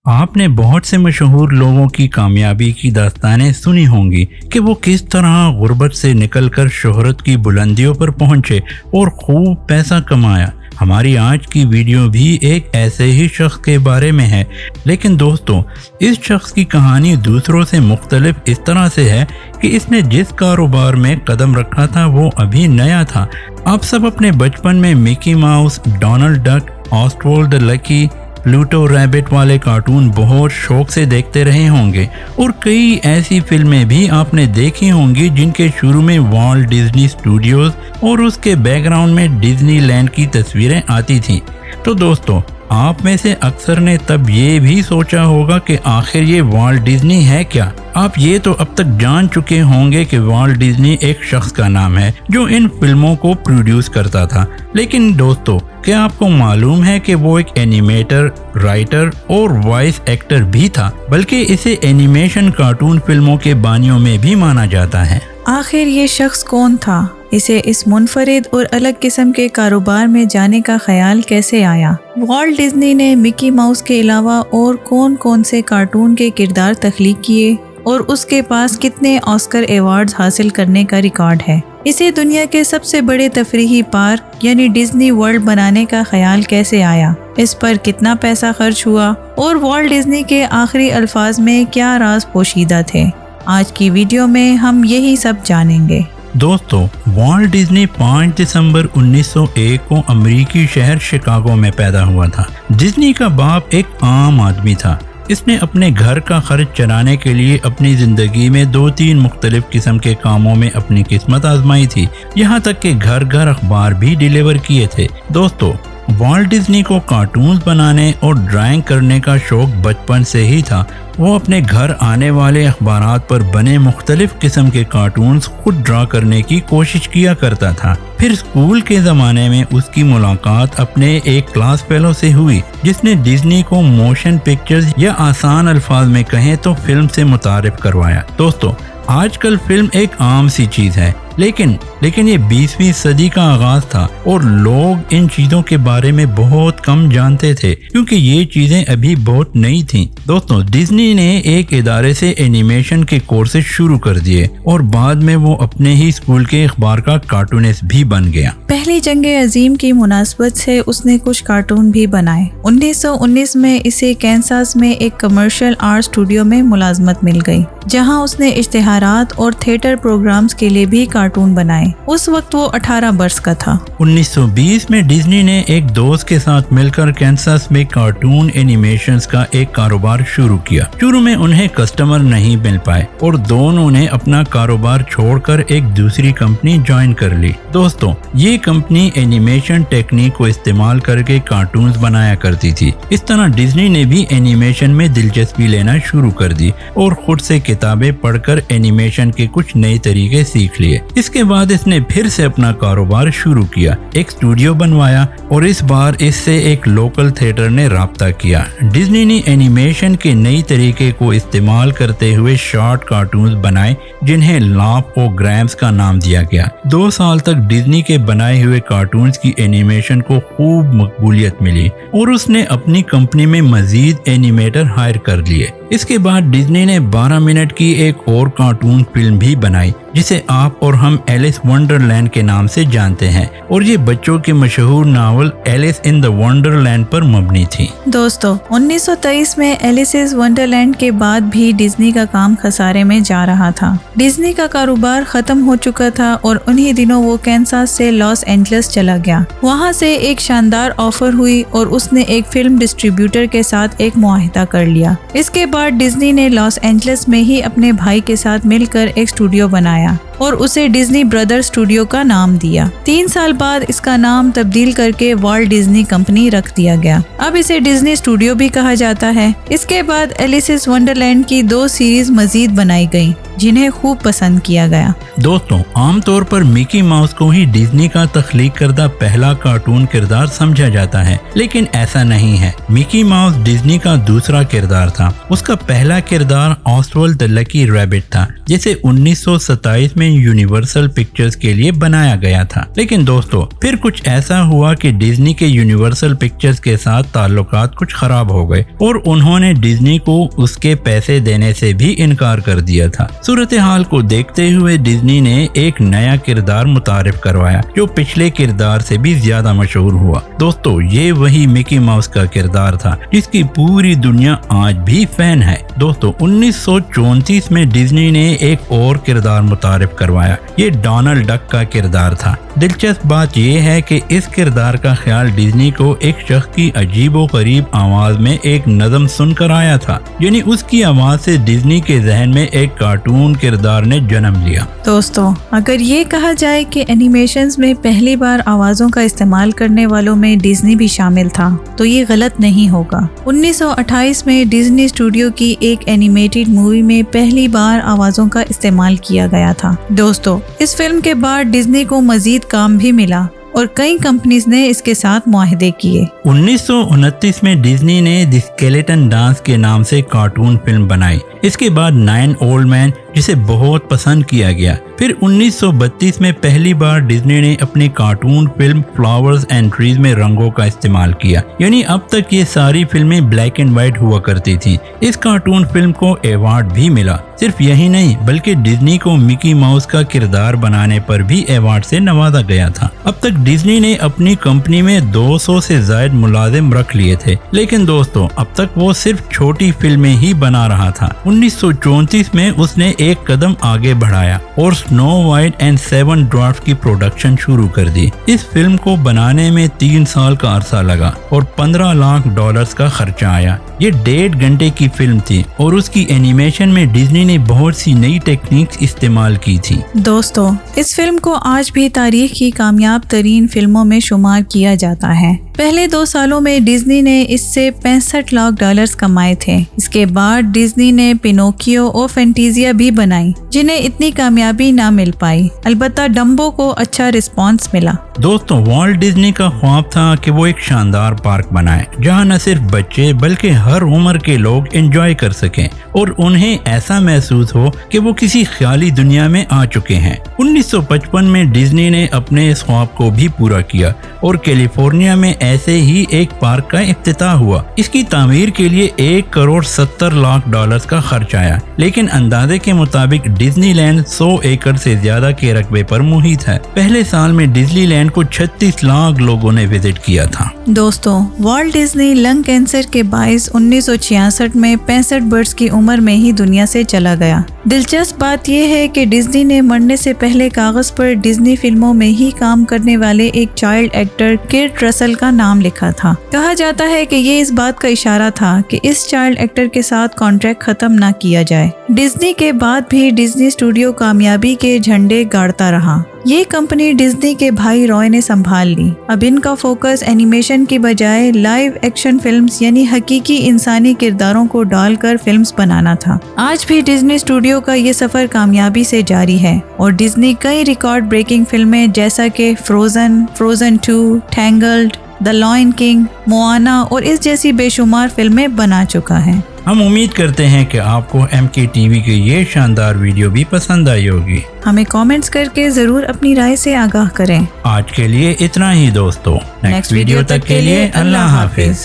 आपने बहुत से मशहूर लोगों की कामयाबी की दास्तानें सुनी होंगी कि वो किस तरह गुर्बत से निकलकर शोहरत की बुलंदियों पर पहुंचे और खूब पैसा कमाया। हमारी आज की वीडियो भी एक ऐसे ही शख्स के बारे में है, लेकिन दोस्तों इस शख्स की कहानी दूसरों से मुख्तलिफ इस तरह से है कि इसने जिस कारोबार में कदम रखा था वो अभी नया था। आप सब अपने बचपन में Mickey Mouse, Donald Duck, Oswald the lucky, Pluto rabbit वाले कार्टून बहुत शौक से देखते रहे होंगे और कई ऐसी फिल्में भी आपने देखी होंगी जिनके शुरू में वॉल्ट डिज्नी स्टूडियोज और उसके बैकग्राउंड में डिज्नी लैंड की तस्वीरें आती थीं। तो दोस्तों आप में से अक्सर ने तब ये भी सोचा होगा कि आखिर ये वॉल्ट डिज्नी है क्या। आप ये तो अब तक जान चुके होंगे कि वॉल्ट डिज्नी एक शख्स का नाम है जो इन फिल्मों को प्रोड्यूस करता था, लेकिन दोस्तों क्या आपको मालूम है कि वो एक एनिमेटर, राइटर और वॉइस एक्टर भी था, बल्कि इसे एनिमेशन कार्टून फिल्मों के बानियों में भी माना जाता है। आखिर ये शख्स कौन था? इसे इस मुनफरिद और अलग किस्म के कारोबार में जाने का ख्याल कैसे आया? वॉल्ट डिज्नी ने मिकी माउस के अलावा और कौन कौन से कार्टून के किरदार तख्लीक किए और उसके पास कितने ऑस्कर अवार्ड्स हासिल करने का रिकॉर्ड है? इसे दुनिया के सबसे बड़े तफरीही पार्क यानी डिज्नी वर्ल्ड बनाने का ख्याल कैसे आया? इस पर कितना पैसा खर्च हुआ और वॉल्ट डिज्नी के आखिरी अल्फाज में क्या राज पोशीदा थे? आज की वीडियो में हम यही सब जानेंगे। दोस्तों वॉल्ट डिज्नी 5 दिसंबर 1901 को अमेरिकी शहर शिकागो में पैदा हुआ था। डिज्नी का बाप एक आम आदमी था। इसने अपने घर का खर्च चलाने के लिए अपनी ज़िंदगी में 2-3 मुख्तलिफ किस्म के कामों में अपनी किस्मत आजमाई थी, यहाँ तक कि घर घर अखबार भी डिलीवर किए थे। दोस्तों वॉल्ट डिज्नी को कार्टून्स बनाने और ड्राइंग करने का शौक बचपन से ही था। वो अपने घर आने वाले अखबारात पर बने मुख्तलिफ किस्म के कार्टून्स खुद ड्रा करने की कोशिश किया करता था। फिर स्कूल के ज़माने में उसकी मुलाकात अपने एक क्लास फेलो से हुई जिसने डिज्नी को मोशन पिक्चर्स या आसान अल्फाज में कहें तो फिल्म से मुतारिफ करवाया। दोस्तों आजकल फिल्म एक आम सी चीज़ है, लेकिन ये 20वीं सदी का आगाज था और लोग इन चीज़ों के बारे में बहुत कम जानते थे क्योंकि ये चीज़ें अभी बहुत नई थीं। दोस्तों डिज्नी ने एक इदारे से एनिमेशन के कोर्सेज शुरू कर दिए और बाद में वो अपने ही स्कूल के अखबार का कार्टूनिस्ट भी बन गया। पहली जंग अजीम की मुनासबत से उसने कुछ कार्टून भी बनाए। 1919 में इसे कैंसास में एक कमर्शियल आर्ट स्टूडियो में मुलाजमत मिल गई, जहां उसने इश्तिहारात और थिएटर प्रोग्राम्स के लिए भी कार्टून बनाए। उस वक्त वो 18 बरस का था। 1920 में डिज्नी ने एक दोस्त के साथ मिलकर कैंसास में कार्टून एनिमेशंस का एक कारोबार शुरू किया। शुरू में उन्हें कस्टमर नहीं मिल पाए और दोनों ने अपना कारोबार छोड़कर एक दूसरी कंपनी ज्वाइन कर ली। दोस्तों ये कंपनी एनिमेशन टेक्निक को इस्तेमाल करके कार्टून्स बनाया करती थी। इस तरह डिज्नी ने भी एनिमेशन में दिलचस्पी लेना शुरू कर दी और खुद से किताबें पढ़कर एनिमेशन के कुछ नए तरीके सीख लिए। इसके बाद इसने फिर से अपना कारोबार शुरू किया, एक स्टूडियो बनवाया और इस बार इससे एक लोकल थिएटर ने राब्ता किया। डिज्नी ने एनिमेशन के नई तरीके को इस्तेमाल करते हुए शॉर्ट कार्टून्स बनाए जिन्हें लाफ और ग्रैम्स का नाम दिया गया। 2 साल तक डिज्नी के बनाए हुए कार्टून्स की एनिमेशन को खूब मकबूलियत मिली और उसने अपनी कंपनी में मजीद एनिमेटर हायर कर लिए। इसके बाद डिज्नी ने 12 मिनट की एक और कार्टून फिल्म भी बनाई जिसे आप और हम एलिस वंडरलैंड के नाम से जानते हैं और ये बच्चों के मशहूर novel Alice in the Wonderland पर मबनी थी। दोस्तों 1923 में एलिस इज वंडरलैंड के बाद भी डिज्नी का काम खसारे में जा रहा था। डिज्नी का कारोबार खत्म हो चुका था और उन्हीं दिनों वो कैंसास से लॉस एंजलिस चला गया। वहाँ से एक शानदार ऑफर हुई और उसने एक फिल्म डिस्ट्रीब्यूटर के साथ एक मुआहिदा कर लिया। इसके बाद डिज्नी ने लॉस एंजलिस में ही अपने भाई के साथ मिलकर एक स्टूडियो बनाया और उसे डिज्नी ब्रदर स्टूडियो का नाम दिया। 3 साल बाद इसका नाम तब्दील करके वॉल्ट डिज्नी कंपनी रख दिया गया। अब इसे डिज्नी स्टूडियो भी कहा जाता है। इसके बाद एलिस इन वंडरलैंड की 2 सीरीज मजीद बनाई गई जिन्हें खूब पसंद किया गया। दोस्तों आमतौर पर मिकी माउस को ही डिज्नी का तख्लीक करदा पहला कार्टून किरदार समझा जाता है, लेकिन ऐसा नहीं है। मिकी माउस डिज्नी का दूसरा किरदार था। उसका पहला किरदार ऑस्ट्रोल्ड द लकी रैबिट था जिसे 1927 में में यूनिवर्सल पिक्चर्स के लिए बनाया गया था। लेकिन दोस्तों फिर कुछ ऐसा हुआ कि डिज्नी के यूनिवर्सल पिक्चर्स के साथ ताल्लुकात कुछ खराब हो गए और उन्होंने डिज्नी को उसके पैसे देने से भी इनकार कर दिया था। सूरत हाल को देखते हुए डिज्नी ने एक नया किरदार मुतारिफ करवाया जो पिछले किरदार से भी ज्यादा मशहूर हुआ। दोस्तों ये वही मिकी माउस का किरदार था जिसकी पूरी दुनिया आज भी फैन है। दोस्तों 1934 में डिज्नी ने एक और किरदार मुतारिफ करवाया, ये डोनाल्ड डक का किरदार था। दिलचस्प बात यह है कि इस किरदार का ख्याल डिज्नी को एक शख्स की अजीबोगरीब आवाज में एक नज़म सुनकर आया था, यानी उसकी आवाज से डिज्नी के जहन में एक कार्टून किरदार ने जन्म लिया। दोस्तों अगर ये कहा जाए कि एनिमेशंस में पहली बार आवाजों का इस्तेमाल करने वालों में डिज्नी भी शामिल था तो ये गलत नहीं होगा। 1928 में डिज्नी स्टूडियो की एक एनिमेटेड मूवी में पहली बार आवाजों का इस्तेमाल किया गया था। दोस्तों इस फिल्म के बाद डिज्नी को मजीद काम भी मिला और कई कंपनीज ने इसके साथ मुआहदे किए। 1929 में डिज्नी ने द स्केलेटन डांस के नाम से कार्टून फिल्म बनाई। इसके बाद 9 ओल्ड मैन जिसे बहुत पसंद किया गया। फिर 1932 में पहली बार डिज्नी ने अपनी cartoon film flowers and trees में रंगों का इस्तेमाल किया, यानी अब तक ये सारी फिल्में ब्लैक एंड व्हाइट हुआ करती थी। इस कार्टून फिल्म को अवार्ड भी मिला। सिर्फ यही नहीं बल्कि डिज्नी को मिकी माउस का किरदार बनाने पर भी अवार्ड से नवाजा गया था। अब तक डिज्नी ने अपनी कंपनी में 200 से ज्यादा मुलाजिम रख लिए थे, लेकिन दोस्तों अब तक वो सिर्फ छोटी फिल्में ही बना रहा था। 1934 में उसने एक कदम आगे बढ़ाया और स्नो वाइट एंड 7 ड्वार्फ की प्रोडक्शन शुरू कर दी। इस फिल्म को बनाने में 3 साल का अरसा लगा और $15 लाख का खर्चा आया। ये 1.5 घंटे की फिल्म थी और उसकी एनिमेशन में डिज्नी ने बहुत सी नई टेक्निक्स इस्तेमाल की थी। दोस्तों इस फिल्म को आज भी तारीख की कामयाब तरीन फिल्मों में शुमार किया जाता है। पहले 2 सालों में डिज्नी ने इससे $65 लाख कमाए थे। इसके बाद डिज्नी ने पिनोकियो और फैंटेसिया भी बनाई जिन्हें इतनी कामयाबी ना मिल पाई। अलबत्ता डम्बो को अच्छा रिस्पांस मिला। दोस्तों वॉल्ट डिज्नी का ख्वाब था कि वो एक शानदार पार्क बनाए जहां न सिर्फ बच्चे बल्कि हर उम्र के लोग एंजॉय कर सकें और उन्हें ऐसा महसूस हो कि वो किसी ख्याली दुनिया में आ चुके हैं। 1955 में डिज्नी ने अपने इस ख्वाब को भी पूरा किया और कैलिफोर्निया में ऐसे ही एक पार्क का इफ्तिताह हुआ। इसकी तामीर के लिए $1.70 लाख का खर्च आया, लेकिन अंदाजे के मुताबिक डिज्नीलैंड 100 एकड़ से ज्यादा के रकबे पर मुहित है। पहले साल में डिज्नीलैंड को 36 लाख लोगों ने विजिट किया था। दोस्तों वॉल्ट डिज्नी लंग कैंसर के बाइस 1966 में 65 वर्ष की उम्र में ही दुनिया से चला गया। दिलचस्प बात यह है कि डिज्नी ने मरने से पहले कागज पर डिज्नी फिल्मों में ही काम करने वाले एक चाइल्ड एक्टर किर्ट रसल का नाम लिखा था। कहा जाता है कि ये इस बात का इशारा था कि इस चाइल्ड एक्टर के साथ कॉन्ट्रैक्ट खत्म ना किया जाए। डिज्नी के बाद भी डिज्नी स्टूडियो कामयाबी के झंडे गाड़ता रहा। ये कंपनी डिज्नी के भाई रॉय ने संभाल ली। अब इनका फोकस एनिमेशन की बजाय लाइव एक्शन फिल्म्स यानी हकीकी इंसानी किरदारों को डालकर फिल्म्स बनाना था। आज भी डिज्नी स्टूडियो का ये सफर कामयाबी से जारी है और डिज्नी कई रिकॉर्ड ब्रेकिंग फिल्में जैसा कि frozen, frozen 2, tangled, the lion king, Moana और इस जैसी बेशुमार फिल्में बना चुका है। हम उम्मीद करते हैं कि आपको MKTV की ये शानदार वीडियो भी पसंद आई होगी। हमें कमेंट्स करके जरूर अपनी राय से आगाह करें। आज के लिए इतना ही दोस्तों। नेक्स्ट वीडियो तक के लिए अल्लाह हाफिज।